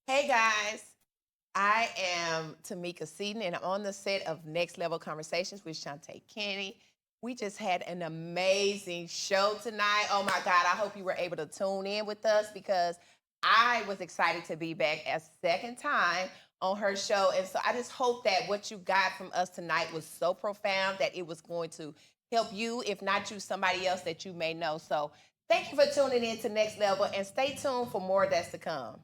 Hey guys, I am Temica Seaton and I'm on the set of Next Level Conversations with Shantae Kenny. We just had an amazing show tonight. Oh my God, I hope you were able to tune in with us because I was excited to be back a second time on her show. And so I just hope that what you got from us tonight was so profound that it was going to help you, if not you, somebody else that you may know. So thank you for tuning in to Next Level and stay tuned for more that's to come.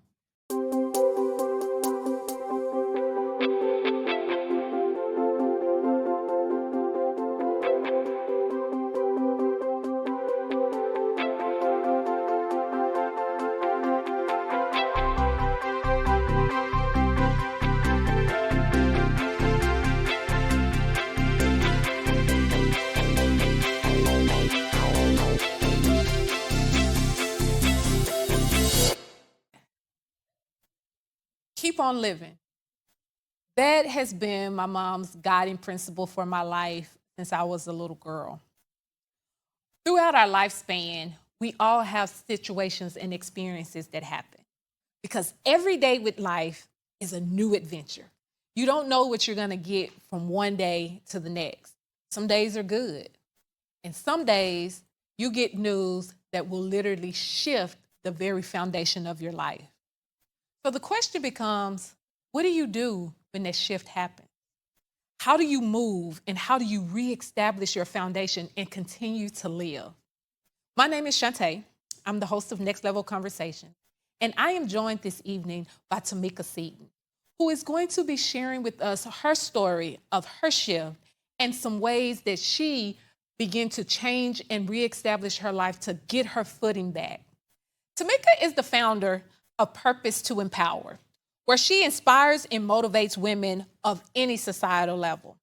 Keep on living. That has been my mom's guiding principle for my life since I was a little girl. Throughout our lifespan, we all have situations and experiences that happen because every day with life is a new adventure. You don't know what you're going to get from one day to the next. Some days are good, and some days you get news that will literally shift the very foundation of your life. So the question becomes, what do you do when that shift happens? How do you move and how do you reestablish your foundation and continue to live? My name is Shantae. I'm the host of Next Level Conversation, and I am joined this evening by Temica Seaton, who is going to be sharing with us her story of her shift and some ways that she began to change and reestablish her life to get her footing back. Temica is the founder of Purpose to Empower, where she inspires and motivates women of any societal level.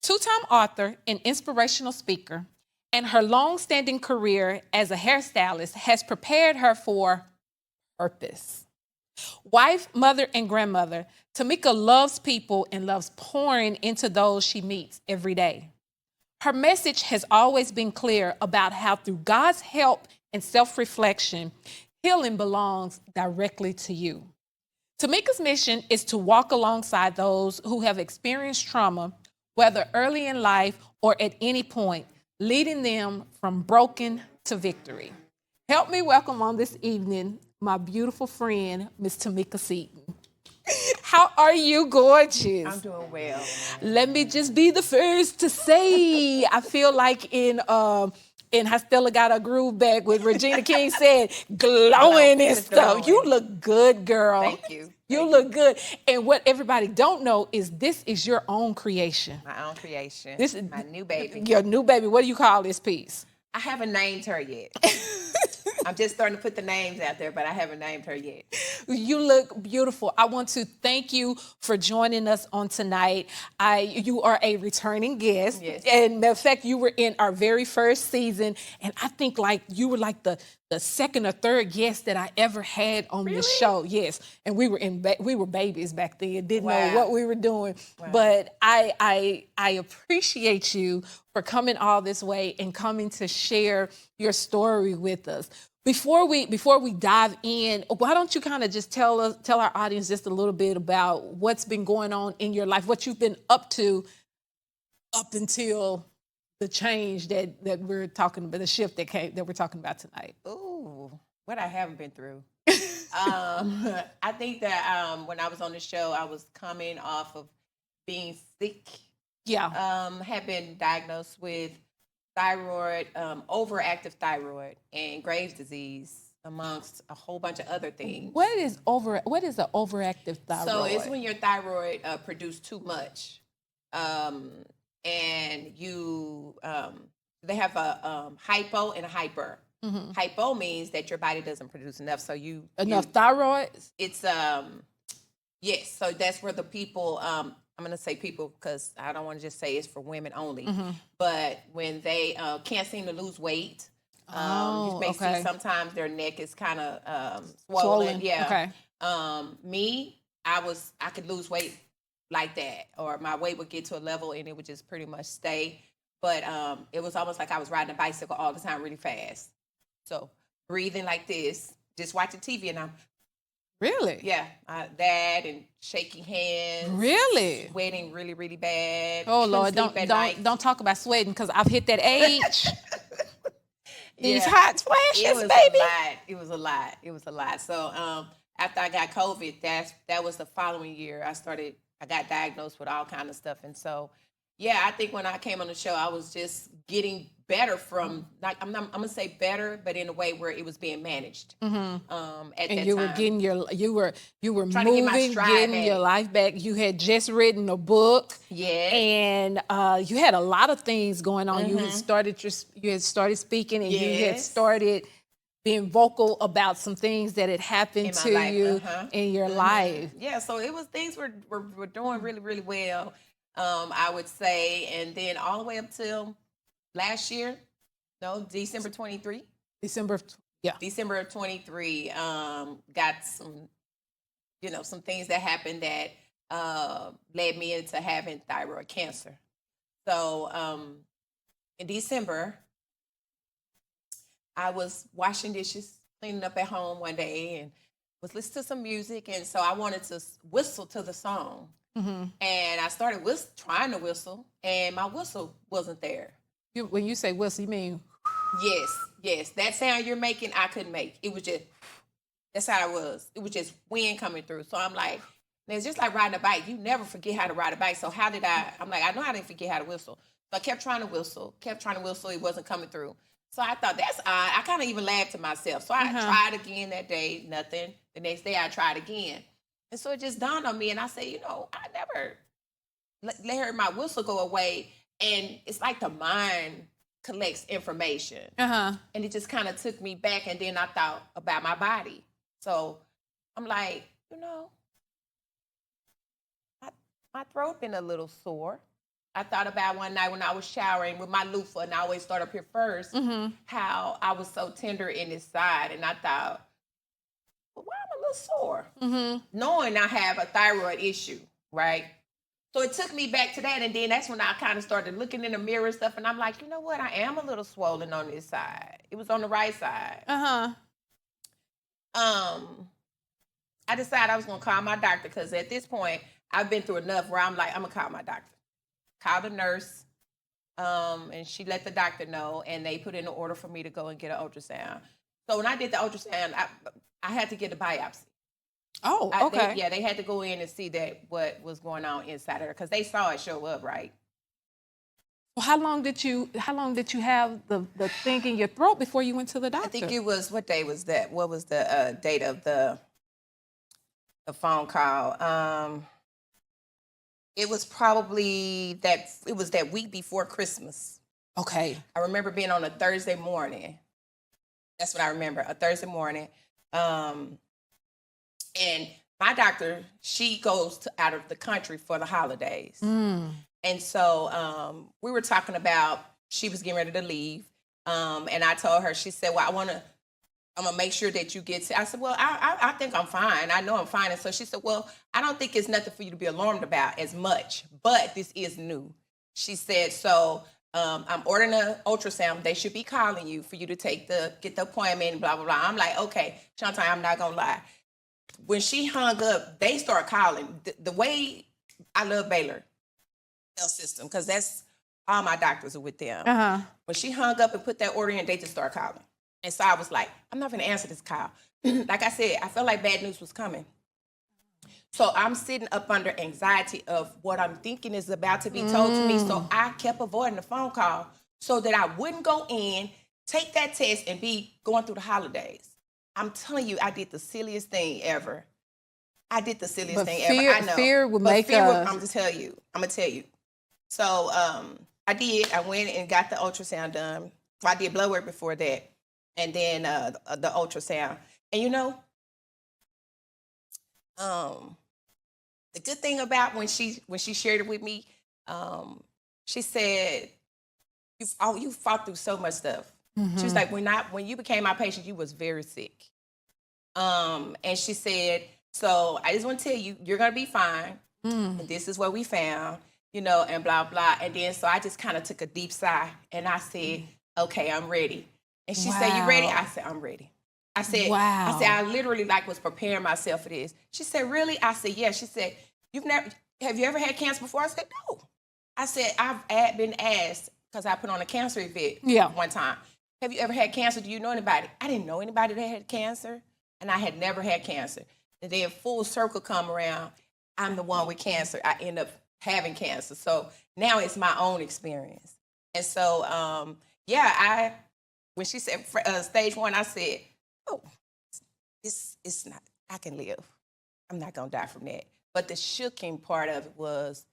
Two-time author and inspirational speaker, and her long-standing career as a hairstylist has prepared her for purpose. Wife, mother, and grandmother, Temica loves people and loves pouring into those she meets every day. Her message has always been clear about how through God's help and self-reflection, healing belongs directly to you. Temica's mission is to walk alongside those who have experienced trauma, whether early in life or at any point, leading them from broken to victory. Help me welcome on this evening my beautiful friend, Miss Temica Seaton. How are you, gorgeous? I'm doing well. Let me just be the first to say, I feel like in How Stella Got Her Groove Back with Regina King said, glowing and stuff. Glowing. You look good, girl. Thank you. You look good. And what everybody don't know is this is your own creation. My own creation. This is my new baby. Your new baby. What do you call this piece? I haven't named her yet. I'm just starting to put the names out there, but I haven't named her yet. You look beautiful. I want to thank you for joining us on tonight. You are a returning guest. Yes. And matter of fact, you were in our very first season. And I think like you were like the second or third guest that I ever had on this show. Yes. And we were babies back then, didn't know what we were doing. Wow. But I appreciate you for coming all this way and coming to share your story with us. Before we dive in, why don't you kind of just tell our audience just a little bit about what's been going on in your life, what you've been up to up until the change that we're talking about, the shift that we're talking about tonight. Ooh, what I haven't been through. I think that when I was on the show, I was coming off of being sick. Yeah. Had been diagnosed with thyroid, overactive thyroid, and Graves' disease, amongst a whole bunch of other things. What is an overactive thyroid? So it's when your thyroid produces too much, and you they have a hypo and a hyper. Mm-hmm. Hypo means that your body doesn't produce enough, so enough thyroid. It's yes, so that's where the people. I'm going to say people because I don't want to just say it's for women only. Mm-hmm. But when they can't seem to lose weight, you may see sometimes their neck is kind of swollen. Yeah. Okay. I could lose weight like that, or my weight would get to a level and it would just pretty much stay. But it was almost like I was riding a bicycle all the time really fast. So breathing like this, just watching TV and I'm Really? Yeah, that and shaking hands. Really? Sweating really, really bad. Oh Couldn't Lord, sleep at night. don't talk about sweating because I've hit that age. These Yeah, hot it flashes, was baby. a lot. It was a lot. It was a lot. So after I got COVID, that was the following year. I got diagnosed with all kind of stuff, and so yeah, I think when I came on the show, I was just getting better from like I'm gonna say better, but in a way where it was being managed. At And that you were time, getting you were trying to get my moving, stride getting back. your life back. You had just written a book. Yes. And you had a lot of things going on. You had started speaking, and you had Yes. started being vocal about some things that had happened In my to life, you in your life. Yeah, so it was things were doing really, really well. I would say, and then all the way up till last year, no, December 23. December of December of 23, got some, some things that happened that led me into having thyroid cancer. So in December, I was washing dishes, cleaning up at home one day, and was listening to some music. And so I wanted to whistle to the song. And I started trying to whistle, and my whistle wasn't there. When you say whistle, you mean? Yes. That sound you're making, I couldn't make. It was just, that's how it was. It was just wind coming through. So I'm like, and it's just like riding a bike. You never forget how to ride a bike. So I'm like, I know I didn't forget how to whistle. So I kept trying to whistle. It wasn't coming through. So I thought, that's odd. I kind of even laughed to myself. So I tried again that day, nothing. The next day I tried again. And so it just dawned on me, and I said, I never let my whistle go away. And it's like the mind collects information. And it just kind of took me back, and then I thought about my body. So I'm like, my throat been a little sore. I thought about one night when I was showering with my loofah, and I always start up here first, how I was so tender in this side. And I thought, well, why am I a little sore? Knowing I have a thyroid issue, right? So it took me back to that, and then that's when I kind of started looking in the mirror and stuff, and I'm like, you know what? I am a little swollen on this side. It was on the right side. I decided I was going to call my doctor, because at this point, I've been through enough where I'm like, I'm going to call my doctor. Called the nurse, and she let the doctor know, and they put in an order for me to go and get an ultrasound. So when I did the ultrasound, I had to get a biopsy. Oh, okay. They had to go in and see what was going on inside of her, because they saw it show up, right? Well, how long did you have the thing in your throat before you went to the doctor? I think it was, what day was that? What was the date of the phone call? It was probably that week before Christmas. Okay. I remember being on a Thursday morning. That's what I remember, a Thursday morning. And my doctor, she goes out of the country for the holidays. And so we were talking about, she was getting ready to leave. And I told her, she said, well, I'm going to make sure that you get to. I said, well, I think I'm fine. I know I'm fine. And so she said, well, I don't think it's nothing for you to be alarmed about as much, but this is new. She said, so I'm ordering an ultrasound. They should be calling you for you to get the appointment, blah, blah, blah. I'm like, okay, Chantal, I'm not going to lie. When she hung up, they start calling. The way I love Baylor Health System, because that's all my doctors are with them. When she hung up and put that order in, they just start calling. And so I was like, I'm not going to answer this call. Like I said, I felt like bad news was coming. So I'm sitting up under anxiety of what I'm thinking is about to be told to me. So I kept avoiding the phone call so that I wouldn't go in, take that test, and be going through the holidays. I'm telling you, I did the silliest thing ever. I know. Fear would make us. I'm going to tell you. So I did. I went and got the ultrasound done. I did blood work before that. And then the ultrasound. And the good thing about when she shared it with me, she said, you fought through so much stuff. She was like, when you became my patient, you was very sick. And she said, so I just want to tell you, you're going to be fine. And this is what we found, and blah, blah. And then so I just kind of took a deep sigh, and I said, okay, I'm ready. And she said, you ready? I said, I'm ready. I said, Wow. I literally like was preparing myself for this. She said, really? I said, yeah. She said, have you ever had cancer before? I said, no. I said, I've been asked, because I put on a cancer event one time. Have you ever had cancer? Do you know anybody? I didn't know anybody that had cancer, and I had never had cancer. And then full circle come around, I'm the one with cancer. I end up having cancer. So now it's my own experience. And so, when she said stage 1, I said, oh, it's not, I can live. I'm not going to die from that. But the shooking part of it was,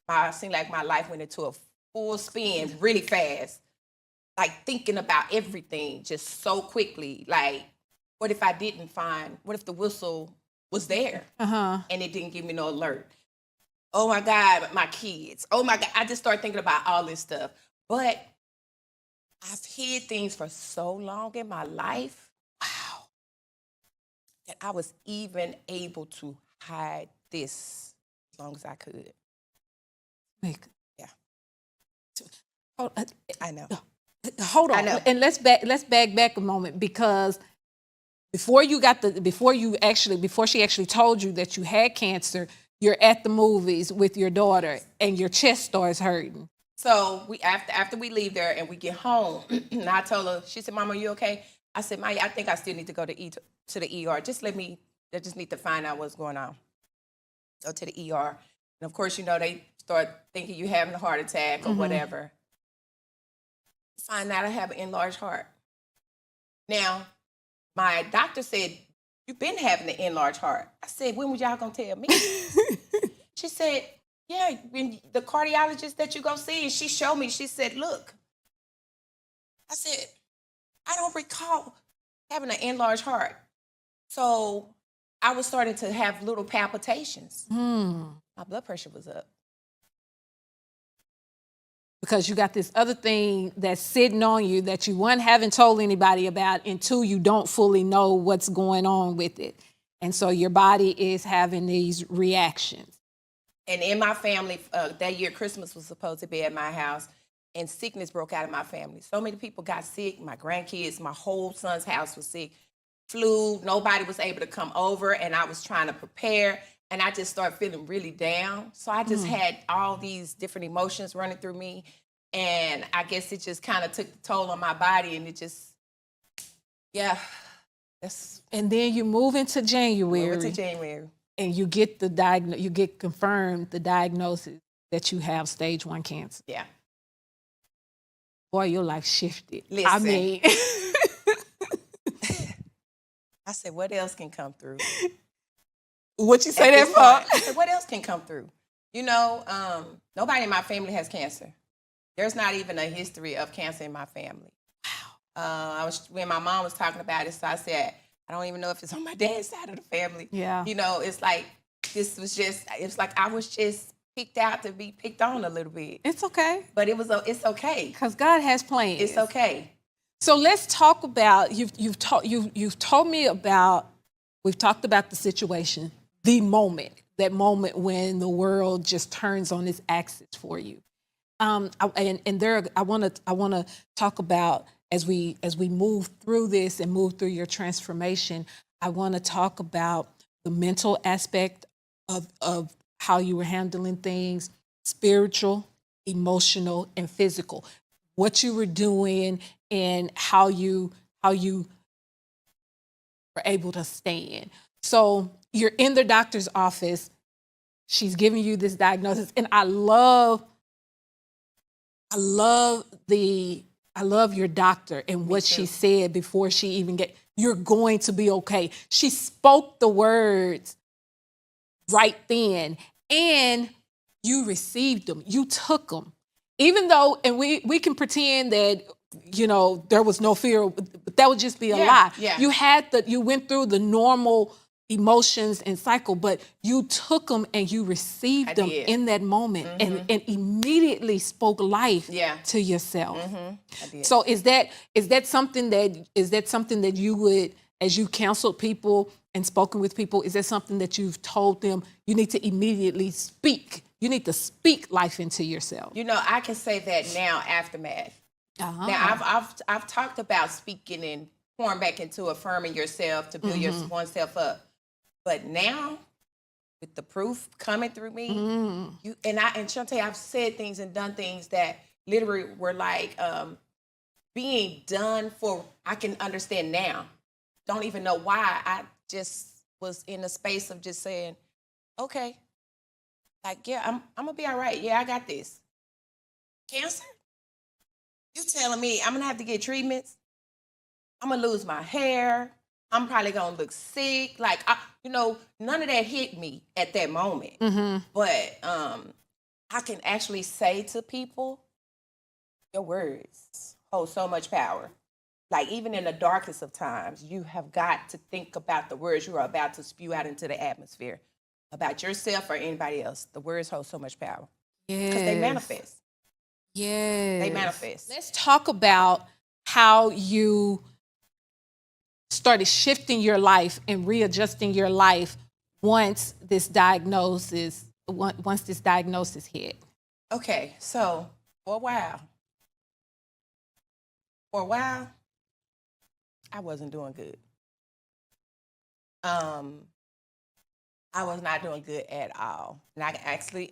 I seemed like my life went into a full spin really fast. Like thinking about everything just so quickly. Like, what if the whistle was there and it didn't give me no alert? Oh my God, my kids. Oh my God. I just started thinking about all this stuff. But I've hid things for so long in my life. Wow. That I was even able to hide this as long as I could. Yeah. I know. Hold on. And let's back a moment, because before she actually told you that you had cancer, you're at the movies with your daughter and your chest starts hurting. So after we leave there and we get home, and I told her, she said, Mama, are you okay? I said, Maya, I think I still need to go to the ER. I just need to find out what's going on. Go to the ER. And of course, they start thinking you're having a heart attack or whatever. Find out I have an enlarged heart. Now, my doctor said, you've been having an enlarged heart. I said, when was y'all gonna tell me? She said, yeah, when the cardiologist that you go see, and she showed me, she said, look. I said, I don't recall having an enlarged heart. So I was starting to have little palpitations. My blood pressure was up. Because you got this other thing that's sitting on you that you, one, haven't told anybody about, and two, you don't fully know what's going on with it. And so your body is having these reactions. And in my family, that year, Christmas was supposed to be at my house, and sickness broke out in my family. So many people got sick. My grandkids, my whole son's house was sick. Flu, nobody was able to come over, and I was trying to prepare, and I just started feeling really down. So I just had all these different emotions running through me, and I guess it just kind of took the toll on my body, and it just, And then you move into January. And you get confirmed the diagnosis that you have stage 1 cancer. Yeah. Boy, your life shifted. Listen. I mean, I said, what else can come through? What you say that for? I said, what else can come through? Nobody in my family has cancer. There's not even a history of cancer in my family. Wow. When my mom was talking about it, so I said, I don't even know if it's on my dad's side of the family. Yeah. It's like, it's like I was just picked out to be picked on a little bit. It's okay. But it's okay. Because God has plans. It's okay. So let's talk about, we've talked about the situation, the moment, that moment when the world just turns on its axis for you. I want to talk about, as we move through this and move through your transformation, I want to talk about the mental aspect of how you were handling things, spiritual, emotional, and physical, what you were doing and how you were able to stand. So you're in the doctor's office. She's giving you this diagnosis, and I love your doctor and what she said before she even you're going to be okay. She spoke the words right then, and you received them. You took them. Even though, and we can pretend that, there was no fear, but that would just be a lie. Yeah. You went through the normal emotions and cycle, but you took them and you received them in that moment and immediately spoke life to yourself. I did. So is that something that you would, as you counseled people and spoken with people, is that something that you've told them you need to immediately speak? You need to speak life into yourself. I can say that now, aftermath. Now I've talked about speaking in pouring back into affirming yourself to build your oneself up. But now, with the proof coming through me, you and Shantae, I've said things and done things that literally were like being done for. I can understand now. Don't even know why. I just was in a space of just saying, okay, like yeah, I'm gonna be all right. Yeah, I got this. Cancer? You telling me I'm gonna have to get treatments? I'm gonna lose my hair. I'm probably gonna look sick. Like, none of that hit me at that moment. But I can actually say to people, your words hold so much power. Like, even in the darkest of times, you have got to think about the words you are about to spew out into the atmosphere about yourself or anybody else. The words hold so much power because they manifest. Yes. They manifest. Let's talk about how you started shifting your life and readjusting your life once this diagnosis hit. Okay, so for a while, I wasn't doing good. I was not doing good at all. And I can actually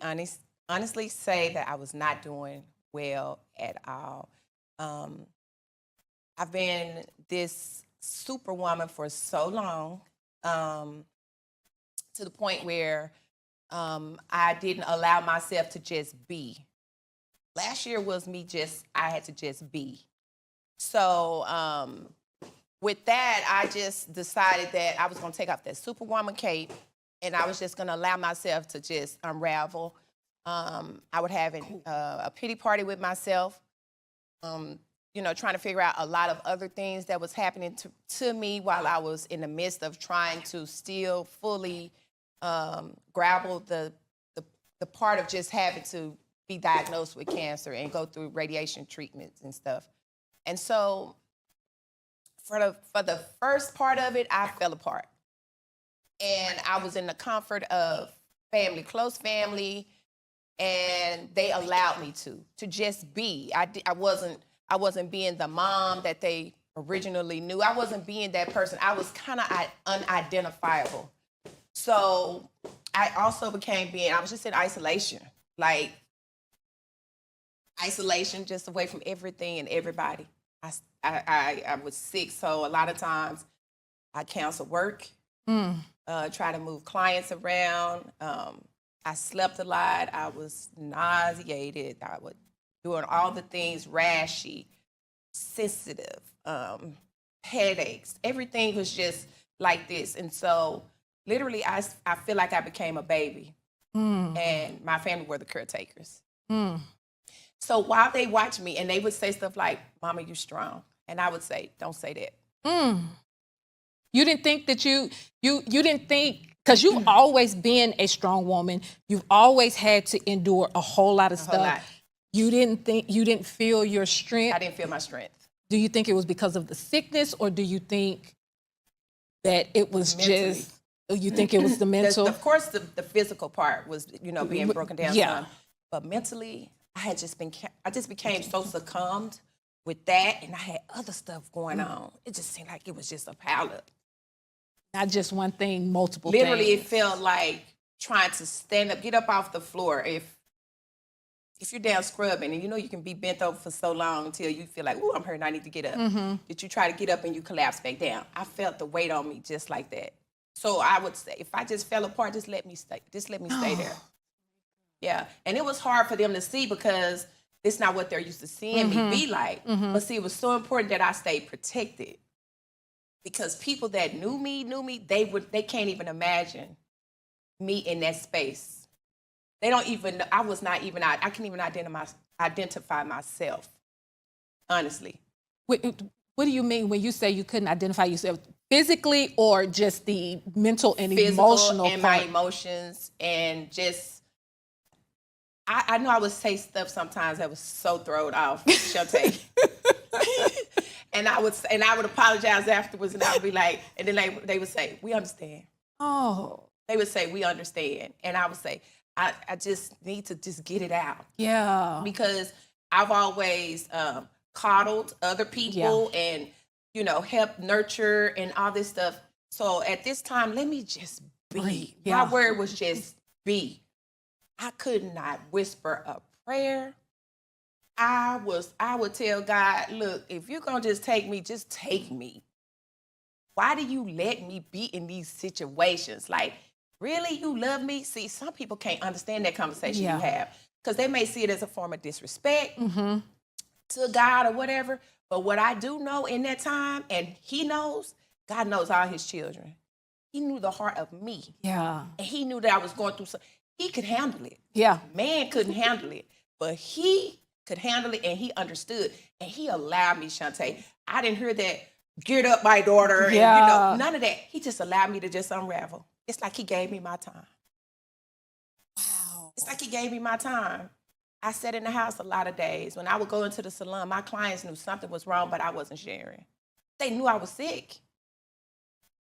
honestly say that I was not doing well at all. I've been this superwoman for so long, to the point where I didn't allow myself to just be. Last year was I had to just be. So with that, I just decided that I was going to take off that superwoman cape and I was just going to allow myself to just unravel. I would have a pity party with myself, trying to figure out a lot of other things that was happening to me while I was in the midst of trying to still fully grapple the part of just having to be diagnosed with cancer and go through radiation treatments and stuff. And so for the first part of it, I fell apart. And I was in the comfort of family, close family, and they allowed me to just be. I wasn't being the mom that they originally knew. I wasn't being that person. I was kind of unidentifiable. So I also I was just in isolation, like isolation, just away from everything and everybody. I was sick, so a lot of times I cancel work, try to move clients around. I slept a lot. I was nauseated. I was doing all the things, rashy, sensitive, headaches. Everything was just like this. And so literally, I feel like I became a baby. And my family were the caretakers. So while they watched me, and they would say stuff like, "Mama, you strong." And I would say, "Don't say that." You didn't think that you didn't think, because you've always been a strong woman. You've always had to endure a whole lot of stuff. Whole lot. You didn't feel your strength. I didn't feel my strength. Do you think it was because of the sickness, or do you think that it was Mentally. you think it was the mental? Of course, the physical part was, being broken down. Yeah. Some. But mentally, I just became so succumbed with that, and I had other stuff going on. It just seemed like it was just a pile up. Not just one thing, multiple Literally, things. it felt like trying to stand up, get up off the floor. If you're down scrubbing, and you can be bent over for so long until you feel like, "Ooh, I'm hurting, I need to get up." Did you try to get up and you collapse back down? I felt the weight on me just like that. So I would say, if I just fell apart, just let me stay. Just let me stay there. Yeah, and it was hard for them to see because it's not what they're used to seeing me be like. But see, it was so important that I stayed protected, because people that knew me, they can't even imagine me in that space. They don't even. I couldn't even identify myself, honestly. What do you mean when you say you couldn't identify yourself? Physically, or just the mental and emotional and part? my emotions, and just. I know I would say stuff sometimes that was so thrown off, Shantae. and I would apologize afterwards, and I would be like, and then they would say, "We understand." Oh. They would say, "We understand," and I would say, "I just need to just get it out." Yeah. Because I've always coddled other people and help nurture and all this stuff. So at this time, let me just be. Yeah. My word was just be. I could not whisper a prayer. I would tell God, look, if you're going to just take me, just take me. Why do you let me be in these situations? Like, really, you love me? See, some people can't understand that conversation you have because they may see it as a form of disrespect to God or whatever. But what I do know in that time, and he knows, God knows all his children. He knew the heart of me. Yeah. And he knew that I was going through something. He could handle it. Yeah. Man couldn't handle it. But he could handle it, and he understood. And he allowed me, Shantae. I didn't hear that, get up, my daughter. Yeah. And, none of that. He just allowed me to just unravel. It's like he gave me my time. Wow. It's like he gave me my time. I sat in the house a lot of days. When I would go into the salon, my clients knew something was wrong, but I wasn't sharing. They knew I was sick.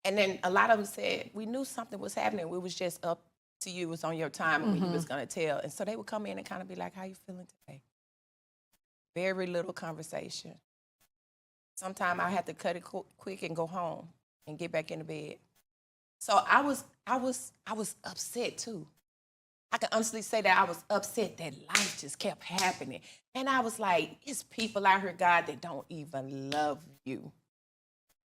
And then a lot of them said, we knew something was happening. We was just up to you. It was on your time when you was going to tell. And so they would come in and kind of be like, how you feeling today? Very little conversation. Sometimes I had to cut it quick and go home and get back into bed. So I was upset too. I can honestly say that I was upset that life just kept happening. And I was like, it's people out here, God, that don't even love you.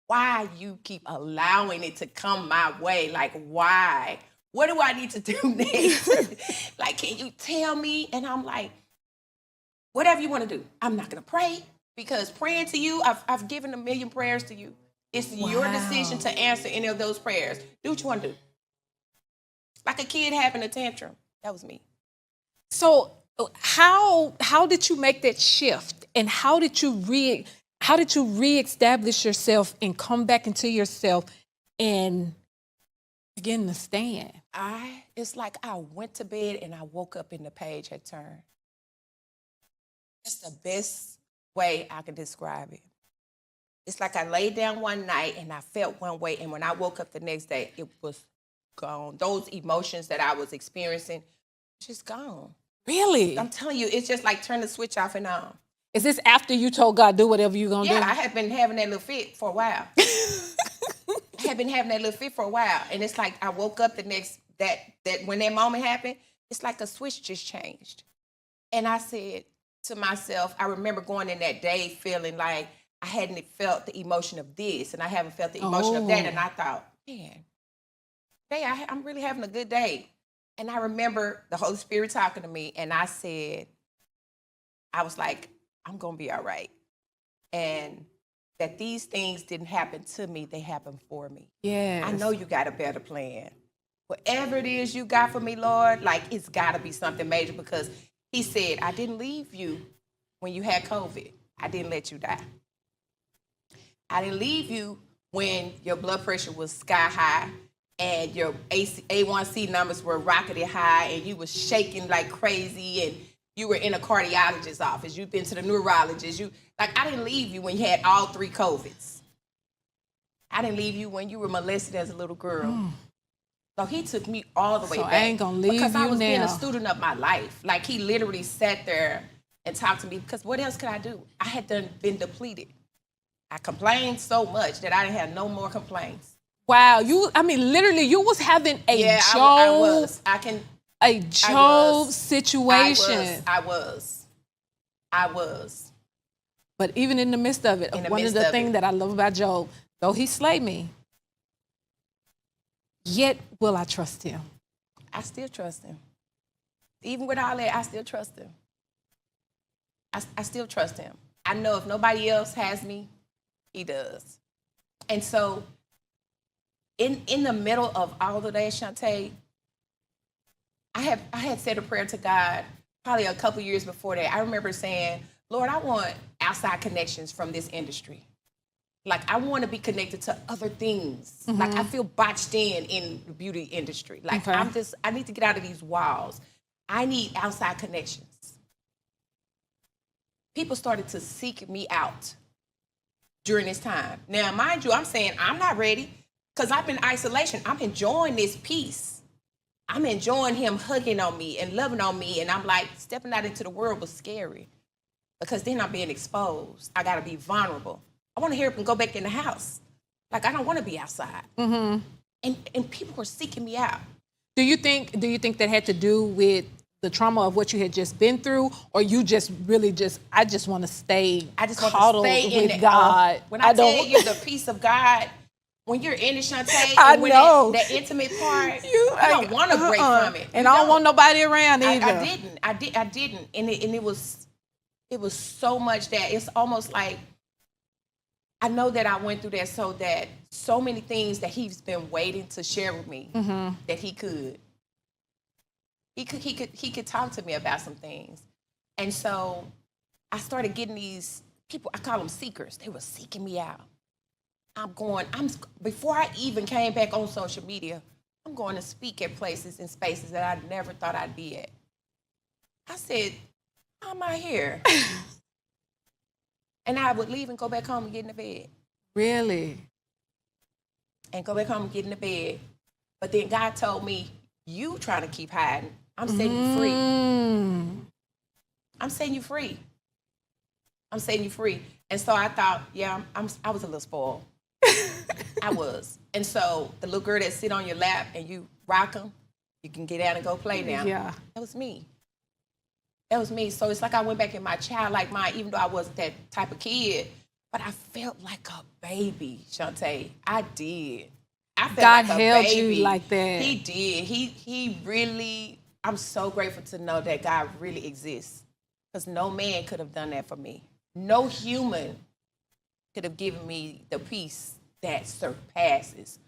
Why you keep allowing it to come my way? Like, why? What do I need to do next? Like, can you tell me? And I'm like, whatever you want to do. I'm not going to pray because praying to you, I've given 1 million prayers to you. It's your decision to answer any of those prayers. Do what you want to do. Like a kid having a tantrum. That was me. So how did you make that shift, and how did you reestablish yourself and come back into yourself and begin to stand? It's like I went to bed and I woke up and the page had turned. That's the best way I can describe it. It's like I laid down one night and I felt one way, and when I woke up the next day, it was gone. Those emotions that I was experiencing, just gone. Really? I'm telling you, it's just like turn the switch off and on. Is this after you told God, do whatever you're going to do? Yeah, I had been having that little fit for a while. And it's like I woke up the next, that when that moment happened, it's like a switch just changed. And I said to myself, I remember going in that day feeling like I hadn't felt the emotion of this and I haven't felt the emotion of that. And I thought, man, today I'm really having a good day. And I remember the Holy Spirit talking to me, and I said, I was like, I'm going to be all right. And that these things didn't happen to me, they happened for me. Yes. I know you got a better plan. Whatever it is you got for me, Lord, like it's got to be something major, because he said, I didn't leave you when you had COVID. I didn't let you die. I didn't leave you when your blood pressure was sky high and your A1C numbers were rocketed high and you was shaking like crazy and you were in a cardiologist's office. You've been to the neurologist. I didn't leave you when you had all 3 COVIDs. I didn't leave you when you were molested as a little girl. So he took me all the way back. I ain't gonna leave because I was being now. a student of my life. Like he literally sat there and talked to me, because what else could I do? I had been depleted. I complained so much that I didn't have no more complaints. Wow, literally, you was having a Job. I was. A Job situation. I was. But even in the midst of it, one of the things that I love about Job, though he slayed me, yet will I trust him. I still trust him. Even with all that, I still trust him. I still trust him. I know if nobody else has me, he does. And so in the middle of all of that, Shantae, I had said a prayer to God probably a couple years before that. I remember saying, Lord, I want outside connections from this industry. Like, I want to be connected to other things. Mm-hmm. Like, I feel botched in the beauty industry. Like, okay. I need to get out of these walls. I need outside connections. People started to seek me out during this time. Now, mind you, I'm saying I'm not ready because I'm in isolation. I'm enjoying this peace. I'm enjoying him hugging on me and loving on me. And I'm like, stepping out into the world was scary because then I'm being exposed. I got to be vulnerable. I want to hurry up and go back in the house. Like, I don't want to be outside. Mm-hmm. And people were seeking me out. Do you think that had to do with the trauma of what you had just been through, or you just really I just want to stay coddled with God? When I tell you the peace of God, when you're in it, Shantae, I and when know. that intimate part, you don't want to break from it. And I don't want nobody around either. I didn't. And it was so much that it's almost like, I know that I went through that so that so many things that he's been waiting to share with me, that he could talk to me about some things. And so I started getting these people, I call them seekers. They were seeking me out. Before I even came back on social media, I'm going to speak at places and spaces that I never thought I'd be at. I said, I'm out here. And I would leave and go back home and get in the bed. Really? And go back home and get in the bed. But then God told me, you trying to keep hiding. I'm setting you free. I'm setting you free. I'm setting you free. And so I thought, yeah, I was a little spoiled. I was. And so the little girl that sit on your lap and you rock them, you can get out and go play now. Yeah. That was me. That was me. So it's like I went back in my childlike mind, even though I wasn't that type of kid, but I felt like a baby, Shantae. I did. I felt God like a held baby. you like that. He did. He really, I'm so grateful to know that God really exists, because no man could have done that for me. No human could have given me the peace that surpasses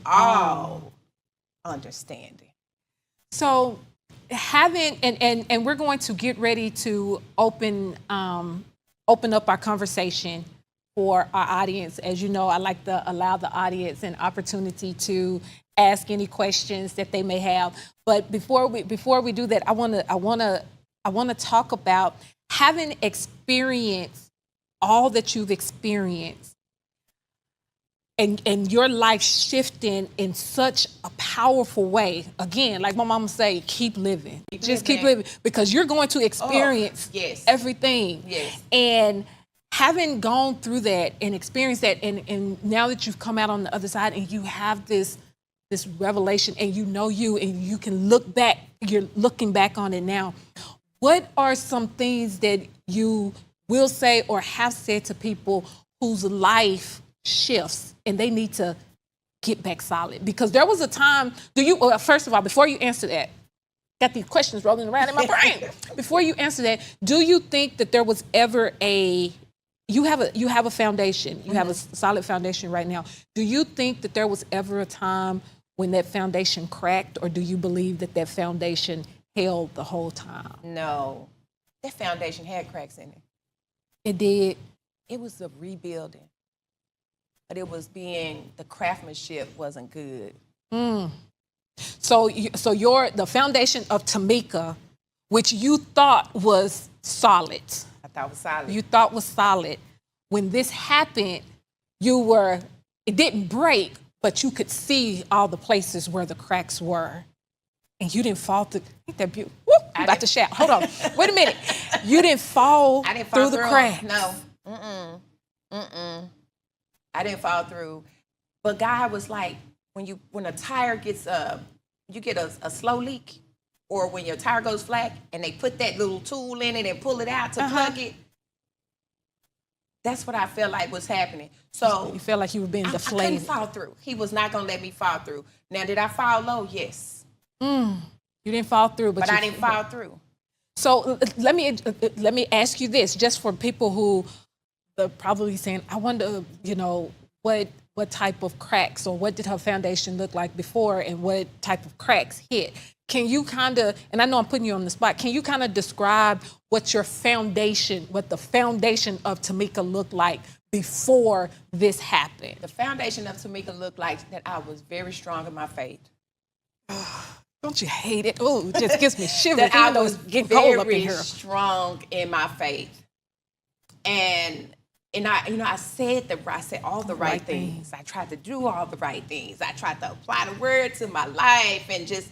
all understanding. So having, and we're going to get ready to open up our conversation for our audience. As you know, I like to allow the audience an opportunity to ask any questions that they may have. But before we do that, I want to talk about having experienced all that you've experienced, and your life shifting in such a powerful way. Again, like my mama say, keep living. Keep living, because you're going to experience everything. Yes. And having gone through that and experienced that, and now that you've come out on the other side and you have this revelation, and you can look back, you're looking back on it now. What are some things that you will say or have said to people whose life shifts and they need to get back solid? Because there was a time, first of all, before you answer that, got these questions rolling around in my brain. Before you answer that, do you think that there was ever you have a foundation, you have a solid foundation right now. Do you think that there was ever a time when that foundation cracked, or do you believe that that foundation held the whole time? No, that foundation had cracks in it. It did. It was a rebuilding, but the craftsmanship wasn't good. So the foundation of Temica, which you thought was solid. I thought was solid. You thought was solid. When this happened, it didn't break, but you could see all the places where the cracks were. And you didn't fall through. Ain't that beautiful? Whoop, I'm about to shout. Hold on. Wait a minute. You didn't fall through the cracks. No. I didn't fall through. But God was like, when a tire gets you get a slow leak, or when your tire goes flat and they put that little tool in it and pull it out to plug it. That's what I felt like was happening. So you felt like you were being deflated. I couldn't fall through. He was not going to let me fall through. Now, did I fall low? Yes. You didn't fall through, but I didn't fall through. So let me ask you this, just for people who are probably saying, I wonder, what type of cracks, or what did her foundation look like before, and what type of cracks hit. Can you kind of, and I know I'm putting you on the spot, can you kind of describe what the foundation of Temica looked like before this happened? The foundation of Temica looked like that I was very strong in my faith. Don't you hate it? Oh, it just gives me shivers. That I was getting cold up in very here. strong in my faith. And I said all the right things. I tried to do all the right things. I tried to apply the word to my life and just,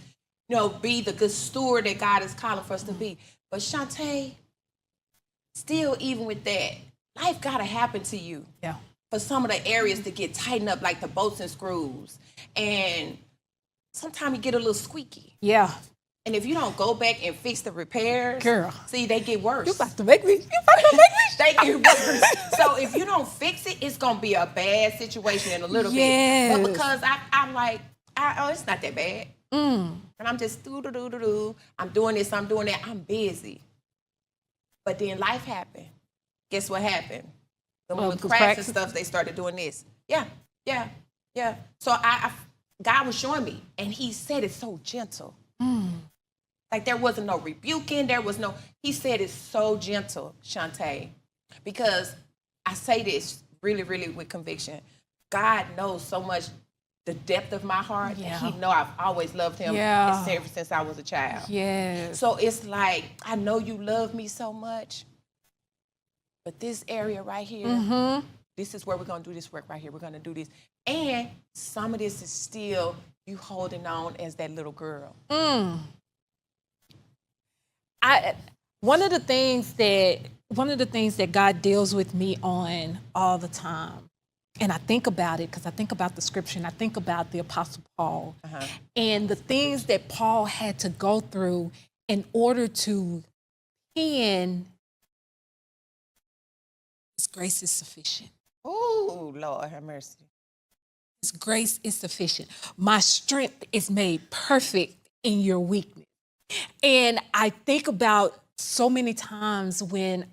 be the good steward that God is calling for us to be. But Shantae, still, even with that, life got to happen to you. Yeah. For some of the areas to get tightened up, like the bolts and screws. And sometimes you get a little squeaky. Yeah. And if you don't go back and fix the repairs, Girl. see, they get worse. You about to make me. They get worse. So if you don't fix it, it's going to be a bad situation in a little Yes. bit. But because I'm like, oh, it's not that bad. And I'm just I'm doing this, I'm doing that. I'm busy. But then life happened. Guess what happened? The little cracks and stuff, they started doing this. Yeah. So God was showing me, and he said it so gentle. Like there wasn't no rebuking, he said it so gentle, Shantae. Because I say this really, really with conviction. God knows so much the depth of my heart. Yeah. And he know I've always loved him ever since I was a child. Yes. So it's like, I know you love me so much, but this area right here, this is where we're going to do this work right here. We're going to do this. And some of this is still you holding on as that little girl. One of the things that God deals with me on all the time, and I think about it because I think about the scripture and I think about the Apostle Paul and the things that Paul had to go through in order to pen, His grace is sufficient. Oh, Lord have mercy. His grace is sufficient. My strength is made perfect in your weakness. And I think about so many times when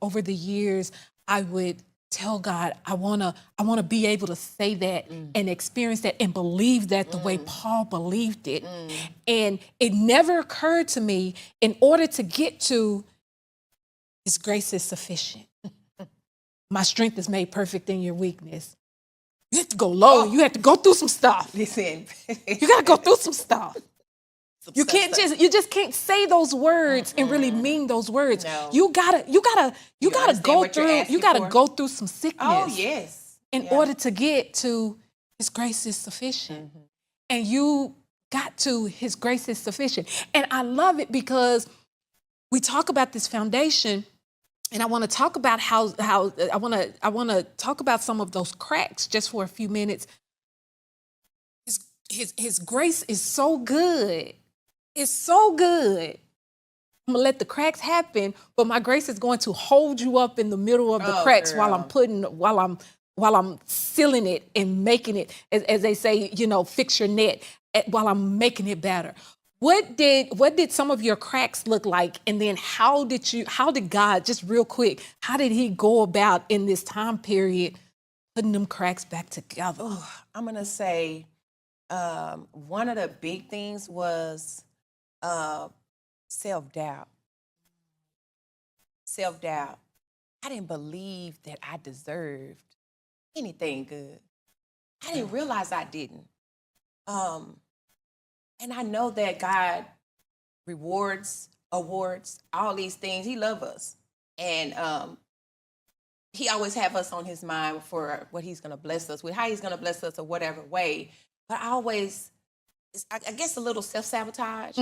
over the years, I would tell God, I wanna be able to say that and experience that and believe that the way Paul believed it. And it never occurred to me, in order to get to His grace is sufficient. My strength is made perfect in your weakness. You have to go low. You have to go through some stuff. Listen. You got to go through some stuff. You just can't say those words and really mean those words. No. You gotta go through some sickness. Oh, yes. In order to get to His grace is sufficient. And you got to His grace is sufficient. And I love it because we talk about this foundation, and I want to talk about how I want to talk about some of those cracks just for a few minutes. His grace is so good. It's so good. I'm gonna let the cracks happen, but my grace is going to hold you up in the middle of the cracks while I'm sealing it and making it, as they say, fix your net while I'm making it better. What did some of your cracks look like? And then how did God, just real quick, how did He go about in this time period putting them cracks back together? Oh, I'm gonna say one of the big things was self-doubt. Self-doubt. I didn't believe that I deserved anything good. I didn't realize I didn't. And I know that God rewards, awards, all these things. He loves us. And He always have us on His mind for what He's going to bless us with, how He's going to bless us or whatever way. But I guess a little self-sabotage.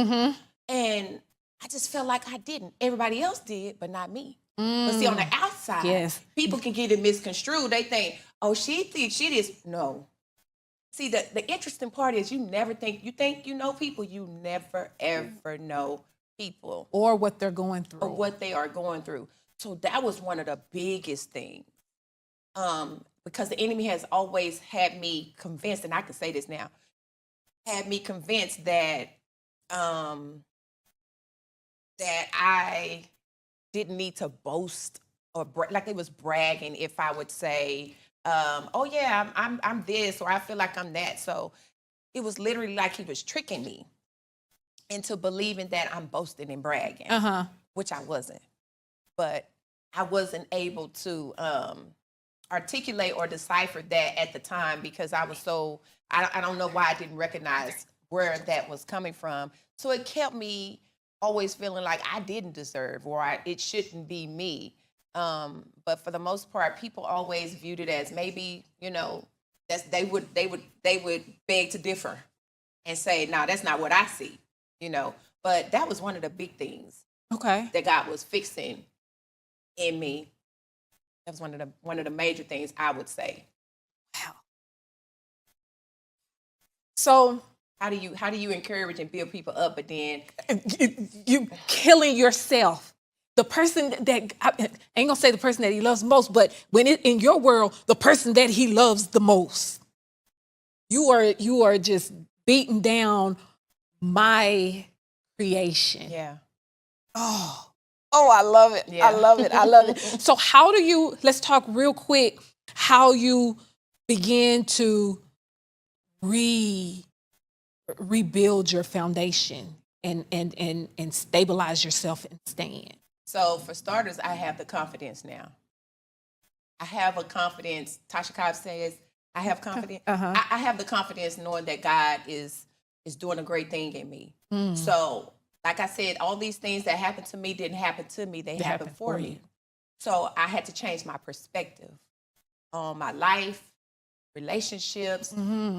And I just felt like I didn't. Everybody else did, but not me. But see, on the outside, people can get it misconstrued. They think, oh, she thinks she is. No. See, the interesting part is you think you know people, you never, ever know people. Or what they're going through. Or what they are going through. So that was one of the biggest things. Because the enemy has always had me convinced, and I can say this now, had me convinced that that I didn't need to boast or like it was bragging if I would say, oh yeah, I'm this, or I feel like I'm that. So it was literally like he was tricking me into believing that I'm boasting and bragging, which I wasn't. But I wasn't able to articulate or decipher that at the time because I was so, I don't know why I didn't recognize where that was coming from. So it kept me always feeling like I didn't deserve or it shouldn't be me. But for the most part, people always viewed it as maybe, they would beg to differ and say, no, that's not what I see, But that was one of the big things that God was fixing in me. That was one of the major things I would say. Wow. So How do you encourage and build people up, but then you killing yourself? The person that I ain't gonna say the person that he loves most, but when it in your world, the person that he loves the most, you are just beating down my creation. yeah. Oh, I love it. Yeah. I love it. I love it. So how do you, let's talk real quick, how you begin to rebuild your foundation and stabilize yourself and stand. So for starters, I have the confidence now. I have a confidence. Tasha Cobb says, I have confidence. Uh-huh. I have the confidence knowing that God is doing a great thing in me. So, like I said, all these things that happened to me didn't happen to me. They happened for me. So I had to change my perspective on my life, relationships,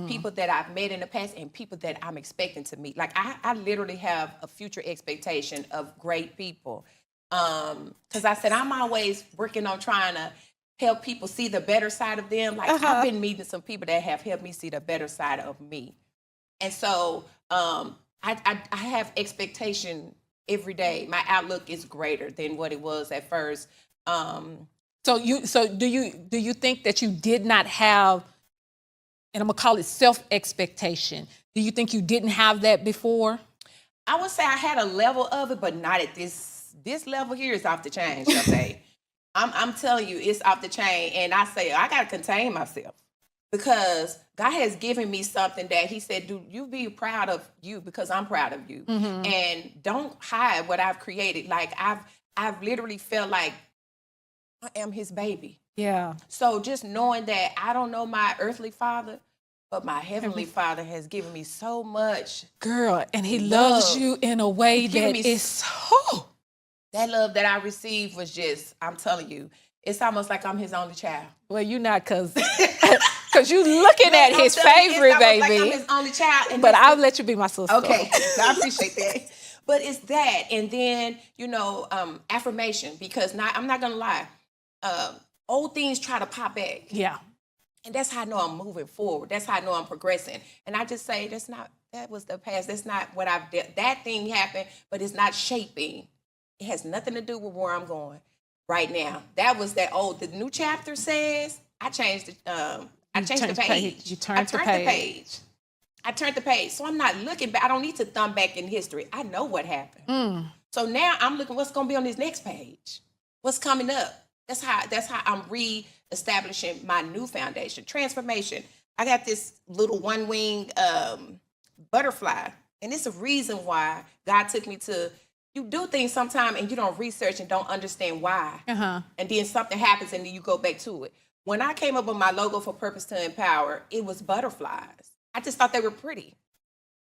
people that I've met in the past, and people that I'm expecting to meet. Like I literally have a future expectation of great people. Because I said I'm always working on trying to help people see the better side of them. Like I've been meeting some people that have helped me see the better side of me. And so I have expectation every day. My outlook is greater than what it was at first. So do you think that you did not have, and I'm gonna call it self-expectation? Do you think you didn't have that before? I would say I had a level of it, but not at this level here is off the chain, Shantae. I'm telling you, it's off the chain. And I say, I gotta contain myself because God has given me something that he said, do you be proud of you because I'm proud of you. And don't hide what I've created. Like I've literally felt like I am his baby. Yeah. So just knowing that I don't know my earthly father, but my heavenly father has given me so much. Girl, and he love. loves you in a way that is so. That love that I received was just, I'm telling you, it's almost like I'm his only child. Well, you're not, because you looking at his favorite, baby. Like I'm his only child. And but I'll let you be my sister. Okay, I appreciate that. But it's that. And then, affirmation, because I'm not going to lie. Old things try to pop back. Yeah. And that's how I know I'm moving forward. That's how I know I'm progressing. And I just say, that was the past. That's not what I've done. That thing happened, but it's not shaping. It has nothing to do with where I'm going right now. That was the new chapter says, I changed the page. You turned the page. I turned the page. So I'm not looking back. I don't need to thumb back in history. I know what happened. So now I'm looking what's going to be on this next page. What's coming up? That's how I'm reestablishing my new foundation. Transformation. I got this little one-wing butterfly. And it's a reason why God took me to, you do things sometime and you don't research and don't understand why. And then something happens and then you go back to it. When I came up with my logo for Purpose to Empower, it was butterflies. I just thought they were pretty.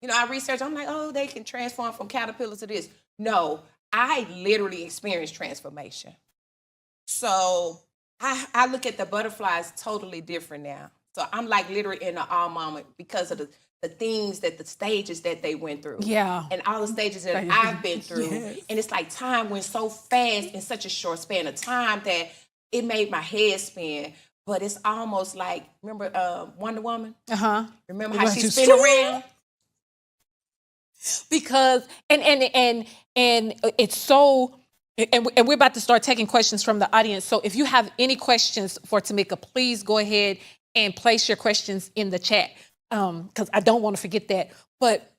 I researched, I'm like, oh, they can transform from caterpillars to this. No, I literally experienced transformation. So I look at the butterflies totally different now. So I'm like literally in an awe moment because of the things the stages that they went through. Yeah. And all the stages that I've been through. Yes. And it's like time went so fast in such a short span of time that it made my head spin. But it's almost like, remember Wonder Woman? Remember how she spin around? Because, and it's so, and we're about to start taking questions from the audience. So if you have any questions for Temica, please go ahead and place your questions in the chat. Because I don't want to forget that. But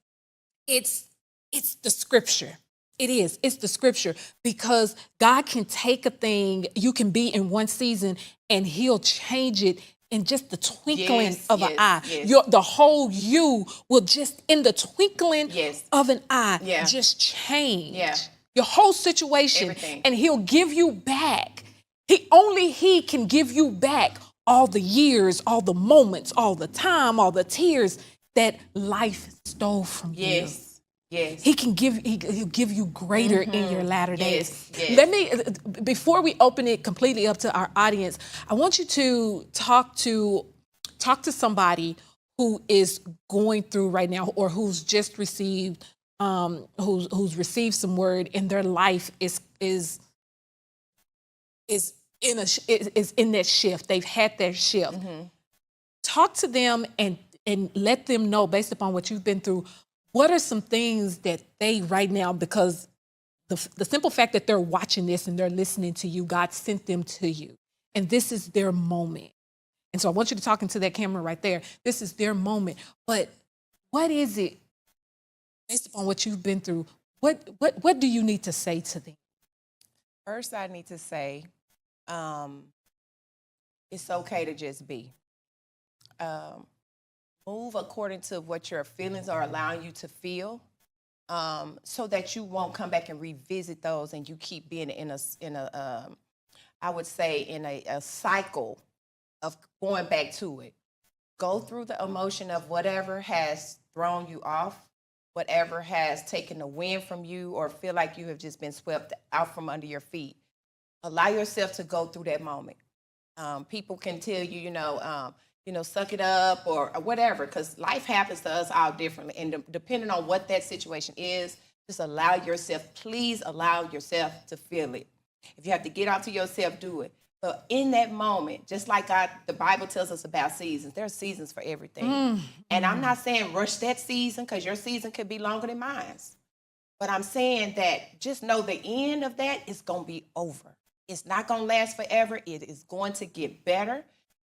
it's the scripture. It is. It's the scripture, because God can take a thing, you can be in one season and he'll change it in just the twinkling of an eye. Yes. The whole you will just in the twinkling of an eye just change. Yeah. Your whole situation. Everything. And he'll give you back. He can give you back all the years, all the moments, all the time, all the tears that life stole from you. Yes. He'll give you greater in your latter days. Yes. Let me, before we open it completely up to our audience, I want you to talk to somebody who is going through right now, or who's just received, who's received some word in their life is is in that shift. They've had their shift. Mm-hmm. Talk to them and let them know, based upon what you've been through, what are some things that they right now, because the simple fact that they're watching this and they're listening to you, God sent them to you. And this is their moment. And so I want you to talk into that camera right there. This is their moment. But what is it, based upon what you've been through, what do you need to say to them? First, I need to say, it's okay to just be. Move according to what your feelings are allowing you to feel, so that you won't come back and revisit those, and you keep being in a I would say in a cycle of going back to it. Go through the emotion of whatever has thrown you off, whatever has taken the wind from you, or feel like you have just been swept out from under your feet. Allow yourself to go through that moment. People can tell you, suck it up or whatever, because life happens to us all differently. And depending on what that situation is, just please allow yourself to feel it. If you have to get out to yourself, do it. But in that moment, just like the Bible tells us about seasons, there are seasons for everything. And I'm not saying rush that season, because your season could be longer than mine. But I'm saying that just know the end of that is going to be over. It's not going to last forever. It is going to get better.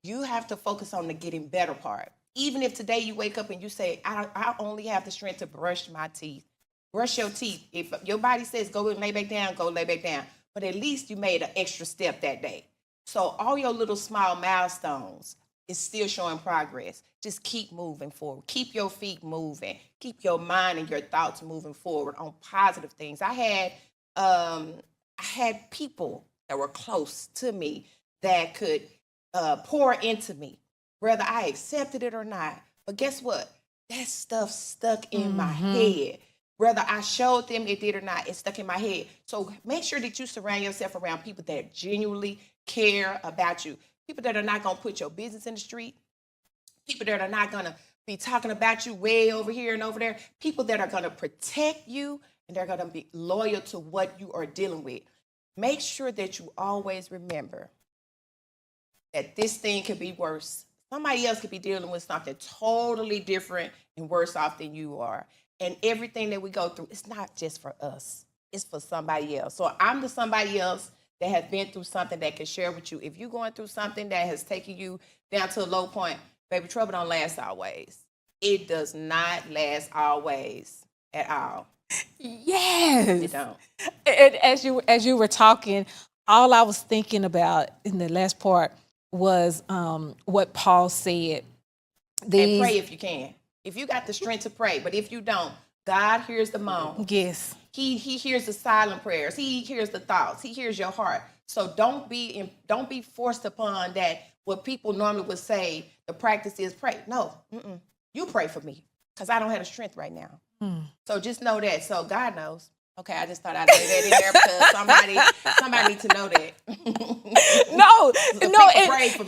You have to focus on the getting better part. Even if today you wake up and you say, I only have the strength to brush my teeth. Brush your teeth. If your body says go and lay back down, go lay back down. But at least you made an extra step that day. So all your little small milestones is still showing progress. Just keep moving forward. Keep your feet moving. Keep your mind and your thoughts moving forward on positive things. I had people that were close to me that could pour into me, whether I accepted it or not. But guess what? That stuff stuck in my head. Whether I showed them it did or not, it stuck in my head. So make sure that you surround yourself around people that genuinely care about you. People that are not going to put your business in the street. People that are not going to be talking about you way over here and over there. People that are going to protect you, and they're going to be loyal to what you are dealing with. Make sure that you always remember that this thing could be worse. Somebody else could be dealing with something totally different and worse off than you are. And everything that we go through, it's not just for us. It's for somebody else. So I'm the somebody else that has been through something that can share with you. If you're going through something that has taken you down to a low point, baby, trouble don't last always. It does not last always at all. Yes. It don't. And as you were talking, all I was thinking about in the last part was what Paul said. And pray if you can. If you got the strength to pray, but if you don't, God hears the moan. Yes. He hears the silent prayers. He hears the thoughts. He hears your heart. So don't be forced upon that. What people normally would say, the practice is pray. No, you pray for me, because I don't have the strength right now. So just know that. So God knows. Okay, I just thought I'd lay that in there because somebody needs to know that. No,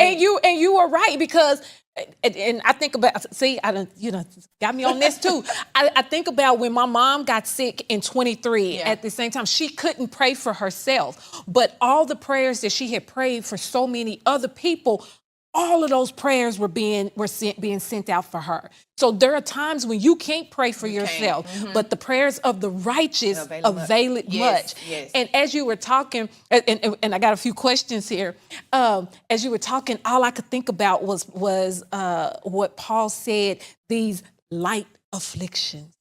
and you were right, because and I think about, got me on this too. I think about when my mom got sick in 23. Yeah. At the same time, she couldn't pray for herself, but all the prayers that she had prayed for so many other people, all of those prayers were being sent out for her. So there are times when you can't pray for yourself, but the prayers of the righteous avail it much. Yes. And as you were talking, and I got a few questions here. As you were talking, all I could think about was what Paul said: these light afflictions,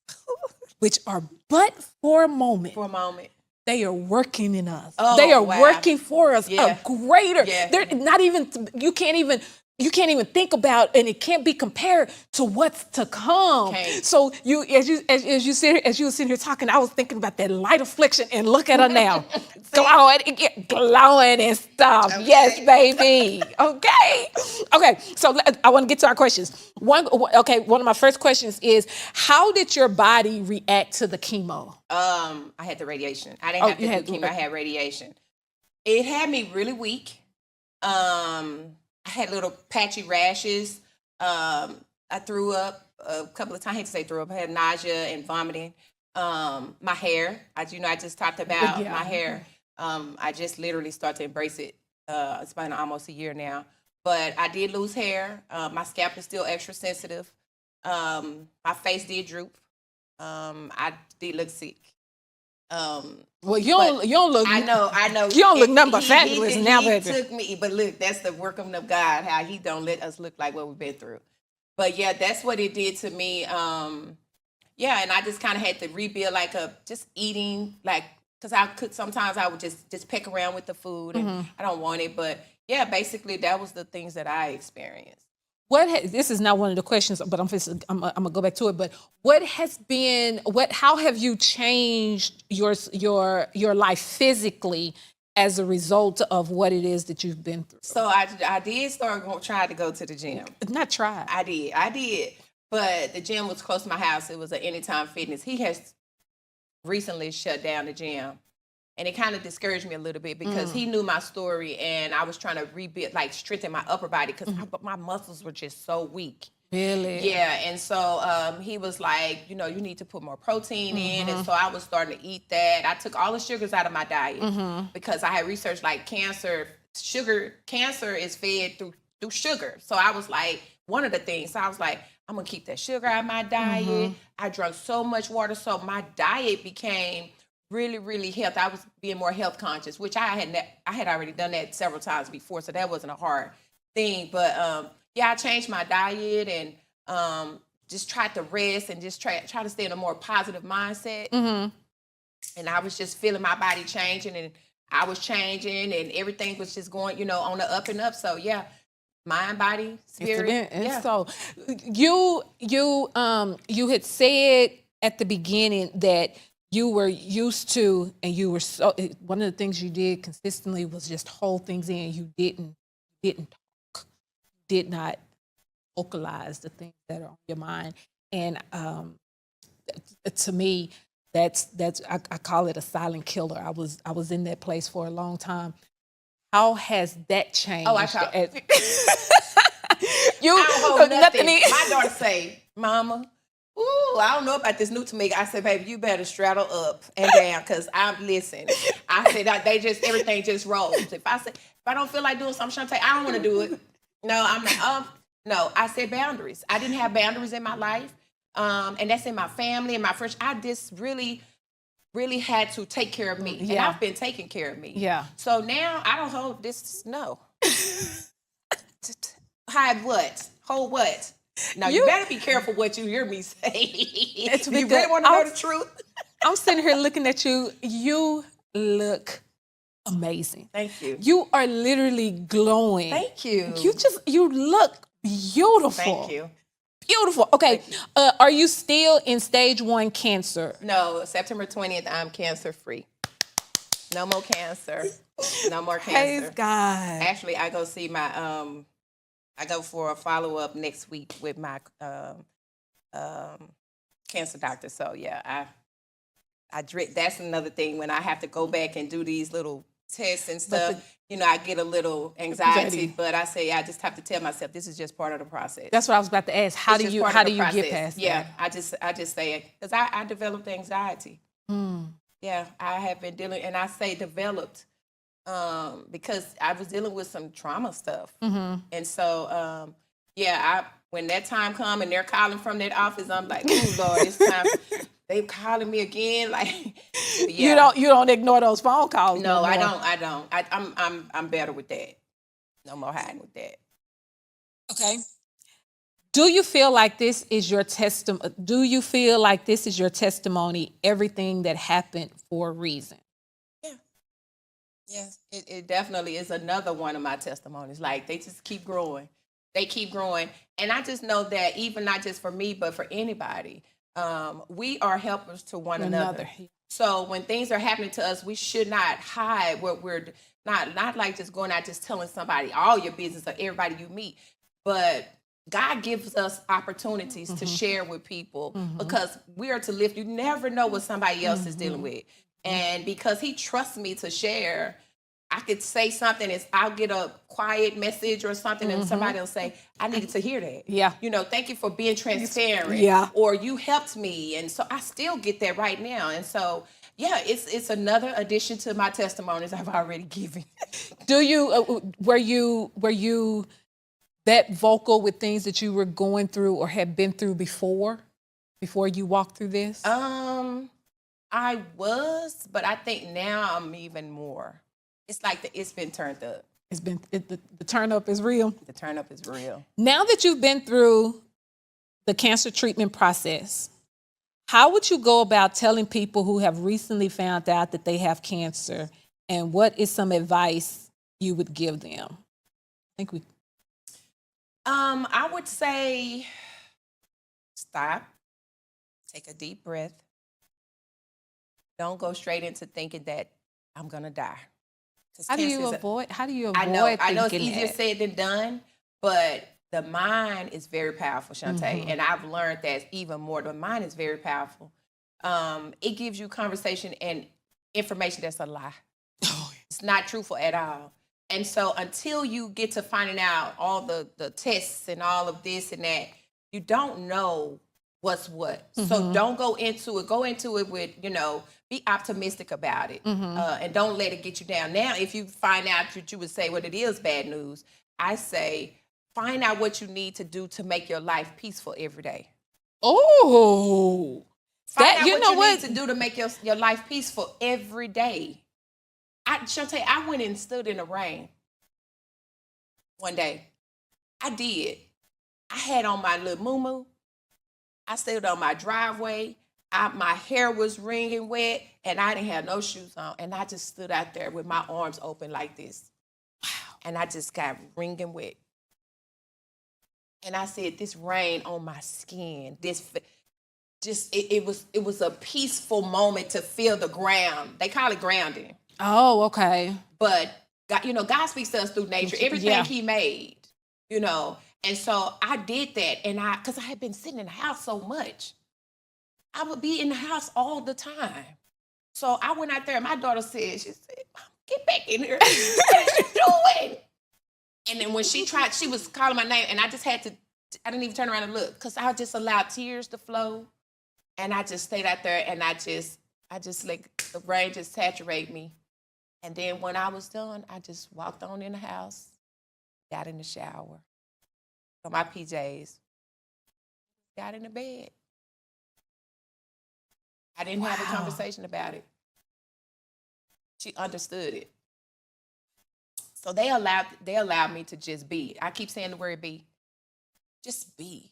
which are but for a moment. For a moment. They are working in us. Oh, they are wow. working for us. Yeah. A greater. Yeah. They're not even. You can't even think about, and it can't be compared to what's to come. Okay. So as you were sitting here talking, I was thinking about that light affliction, and look at her now, glowing and stuff. Okay. Yes, baby. Okay. So I want to get to our questions. One of my first questions is, how did your body react to the chemo? I had the radiation. I didn't have to do chemo. I had radiation. It had me really weak. I had little patchy rashes. I threw up a couple of times. I hate to say threw up. I had nausea and vomiting. My hair, I just talked about my hair. I just literally started to embrace it It's been almost a year now. But I did lose hair. My scalp is still extra sensitive. My face did droop. I did look sick. Well, you don't look. I know. You don't look nothing but fabulous now, He baby. took me, but look, that's the working of God. How He don't let us look like what we've been through. But yeah, that's what it did to me. Yeah, and I just kind of had to rebuild, like just eating, like, because sometimes I would just peck around with the food, and I don't want it. But yeah, basically that was the things that I experienced. This is not one of the questions, but I'm gonna go back to it. But how have you changed your life physically as a result of what it is that you've been through? So I did start trying to go to the gym. Not try. I did. But the gym was close to my house. It was an Anytime Fitness. He has recently shut down the gym. And it kind of discouraged me a little bit because he knew my story, and I was trying to rebuild, like strengthen my upper body because my muscles were just so weak. Really? Yeah, and so he was like, you need to put more protein in, and so I was starting to eat that. I took all the sugars out of my diet because I had researched like cancer is fed through sugar. So I was like, one of the things, so I was like, I'm gonna keep that sugar out of my diet. I drank so much water, so my diet became really, really healthy. I was being more health conscious, which I had already done that several times before, so that wasn't a hard thing. But yeah, I changed my diet and just tried to rest and just try to stay in a more positive mindset. And I was just feeling my body changing, and I was changing, and everything was just going, on the up and up. So yeah, mind, body, spirit. And so you had said at the beginning that you were used to, and you were one of the things you did consistently was just hold things in. You didn't talk, did not vocalize the things that are on your mind. And to me, that's I call it a silent killer. I was in that place for a long time. How has that changed? Oh, I call it. You I don't hold nothing. in. My daughter say, "Mama, ooh, I don't know about this new Temica." I said, "Baby, you better straddle up and down, because I'm listening." I said, everything just rolls. If I don't feel like doing something, Shantae, I don't want to do it. No, I'm not. No, I said boundaries. I didn't have boundaries in my life, and that's in my family and my friends. I just really had to take care of me, and I've been taking care of me. Yeah. So now I don't hold this. No. Hide what? Hold what? Now you better be careful what you hear me say. You really want to know the truth? I'm sitting here looking at you. You look amazing. Thank you. You are literally glowing. Thank you. You look beautiful. Thank you. Beautiful. Okay. Are you still in stage 1 cancer? No, September 20th, I'm cancer free. No more cancer. No more cancer. Praise God. Actually, I go see my I go for a follow-up next week with my cancer doctor. So yeah, that's another thing when I have to go back and do these little tests and stuff. I get a little anxiety, but I just have to tell myself this is just part of the process. That's what I was about to ask. How do you get past that? Yeah, I just say it because I developed anxiety. Yeah, I have been dealing, and I say developed because I was dealing with some trauma stuff. And so, when that time come and they're calling from that office, I'm like, oh Lord, it's time. They calling me again. Like, yeah. You don't ignore those phone calls. No, I don't. I'm better with that. No more hiding with that. Okay. Do you feel like this is your testimony? Do you feel like this is your testimony? Everything that happened for a reason. Yeah. Yes, it definitely is another one of my testimonies. Like, they just keep growing. They keep growing. And I just know that even not just for me, but for anybody, we are helpers to one another. So when things are happening to us, we should not hide what we're not like just going out just telling somebody all your business or everybody you meet. But God gives us opportunities to share with people because we are to lift. You never know what somebody else is dealing with. And because he trusts me to share, I could say something and I'll get a quiet message or something and somebody will say, I needed to hear that. Yeah. Thank you for being transparent. Yeah. Or you helped me. And so I still get that right now. And so, yeah, it's another addition to my testimonies I've already given. Do you were you that vocal with things that you were going through or had been through before you walked through this? I was, but I think now I'm even more. It's like it's been turned up. The turn up is real. The turn up is real. Now that you've been through the cancer treatment process, how would you go about telling people who have recently found out that they have cancer, and what is some advice you would give them? I would say stop, take a deep breath. Don't go straight into thinking that I'm gonna die. How do you avoid I know it's thinking easier that? said than done, but the mind is very powerful, Shantae. And I've learned that even more. The mind is very powerful. It gives you conversation and information that's a lie. It's not truthful at all. And so until you get to finding out all the tests and all of this and that, you don't know what's what. So don't go into it. Go into it with, be optimistic about it. And don't let it get you down. Now, if you find out that you would say, well, it is bad news, I say, find out what you need to do to make your life peaceful every day. Oh, Find out what you need to do to make your life peaceful every day. Shantae, I went and stood in the rain one day. I did. I had on my little muumuu. I stood on my driveway. My hair was wringing wet, and I didn't have no shoes on. And I just stood out there with my arms open like this. Wow. And I just got wringing wet. And I said, this rain on my skin, it was a peaceful moment to feel the ground. They call it grounding. Oh, okay. But God speaks to us through nature, everything He made, And so I did that, and because I had been sitting in the house so much, I would be in the house all the time. So I went out there, and my daughter said, Mom, get back in here. What are you doing? And then when she was calling my name, and I didn't even turn around and look, because I just allowed tears to flow, and I just stayed out there, and I just let the rain just saturate me. And then when I was done, I just walked on in the house, got in the shower, put my PJs, got in the bed. I didn't have a conversation about it. She understood it. So they allowed me to just be. I keep saying the word be. Just be.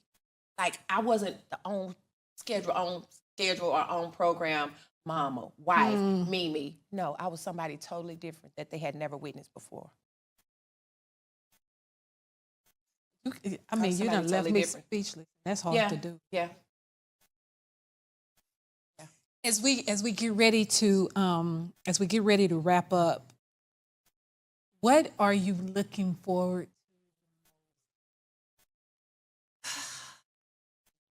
Like I wasn't the on schedule or on program mama, wife, Mimi. No, I was somebody totally different that they had never witnessed before. You done left me speechless. That's hard to do. Yeah. As we get ready to wrap up, what are you looking forward to?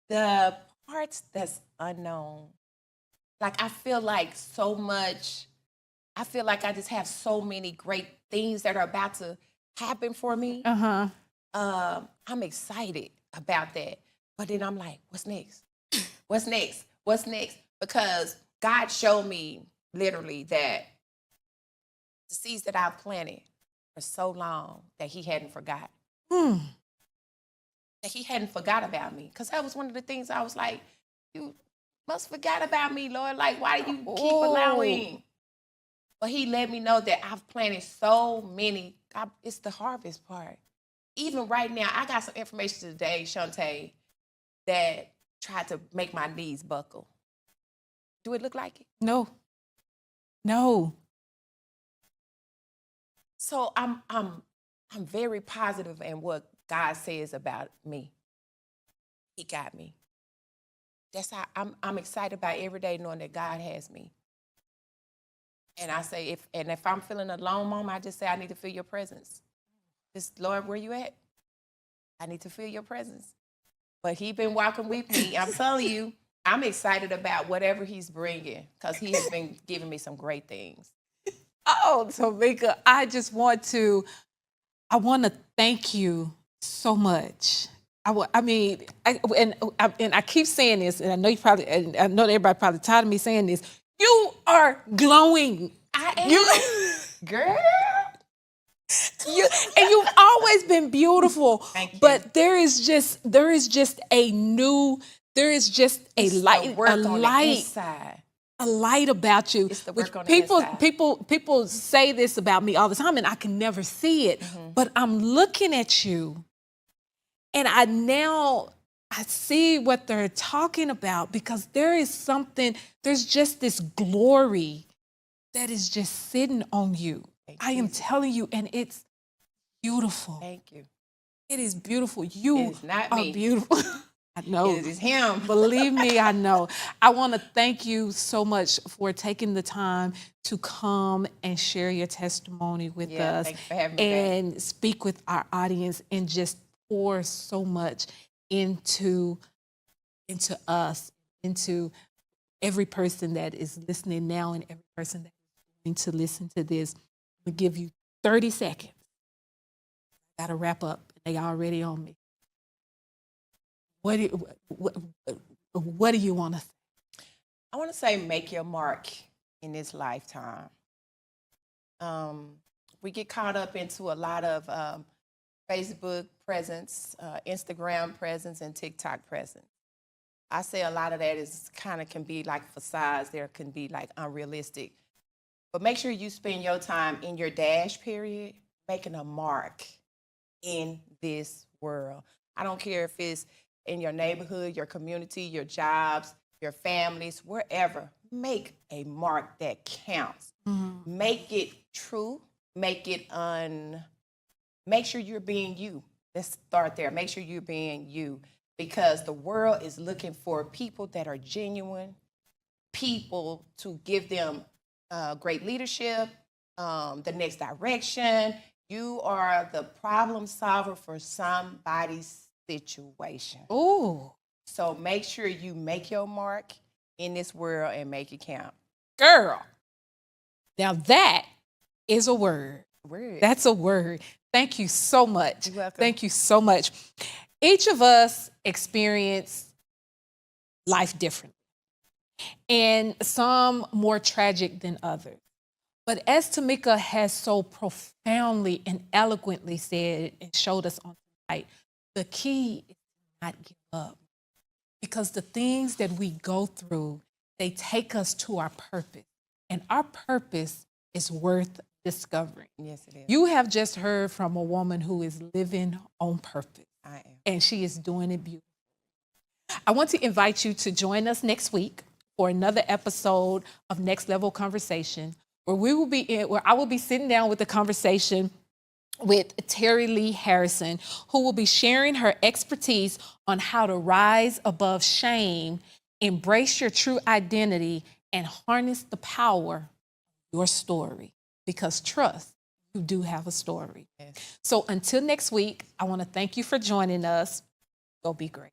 The parts that's unknown. Like I feel like I just have so many great things that are about to happen for me. I'm excited about that. But then I'm like, what's next? What's next? What's next? Because God showed me literally that the seeds that I've planted for so long that He hadn't forgot. That He hadn't forgot about me. Because that was one of the things I was like, you must forgot about me, Lord. Like, why do you keep allowing? But He let me know that I've planted so many. It's the harvest part. Even right now, I got some information today, Shantae, that tried to make my knees buckle. Do it look like it? No. So I'm very positive in what God says about me. He got me. That's how I'm excited about every day knowing that God has me. And I say, if I'm feeling a alone, Mom, I just say I need to feel your presence. Just, Lord, where you at? I need to feel your presence. But He been walking with me. I'm telling you, I'm excited about whatever He's bringing because He has been giving me some great things. Oh, Temica, I want to thank you so much. I keep saying this, and I know everybody probably tired of me saying this. You are glowing. I am. Girl. And you've always been beautiful. Thank you. But there is just a It's light, the work on the inside. a light about you. It's the work on the people, inside. people say this about me all the time, and I can never see it. But I'm looking at you, and I see what they're talking about, because there's just this glory that is just sitting on you. I am telling you, and it's beautiful. Thank you. It is beautiful. You It is not are me. beautiful. I know. It is him. Believe me, I know. I want to thank you so much for taking the time to come and share your testimony with us, thanks for having me and speak with our audience, and just pour so much into us, into every person that is listening now, and every person that is going to listen to this. I'm going to give you 30 seconds. I got to wrap up. They already on me. What do you want to say? I want to say, make your mark in this lifetime. We get caught up into a lot of Facebook presence, Instagram presence, and TikTok presence. I say a lot of that is can be like facades. There can be like unrealistic. But make sure you spend your time in your dash period making a mark in this world. I don't care if it's in your neighborhood, your community, your jobs, your families, wherever. Make a mark that counts. Make it true. Make sure you're being you. Let's start there. Make sure you're being you, because the world is looking for people that are genuine, people to give them great leadership, the next direction. You are the problem solver for somebody's situation. Ooh. So make sure you make your mark in this world and make it count. Girl. Now that is a word. Word. That's a word. Thank you so much. You're welcome. Thank you so much. Each of us experience life differently, and some more tragic than others. But as Temica has so profoundly and eloquently said and showed us on tonight, the key is to not give up. Because the things that we go through, they take us to our purpose. And our purpose is worth discovering. Yes, it is. You have just heard from a woman who is living on purpose. I am. And she is doing it beautifully. I want to invite you to join us next week for another episode of Next Level Conversation, where I will be sitting down with a conversation with Terry Lee Harrison, who will be sharing her expertise on how to rise above shame, embrace your true identity, and harness the power of your story. Because trust, you do have a story. Yes. So until next week, I want to thank you for joining us. Go be great.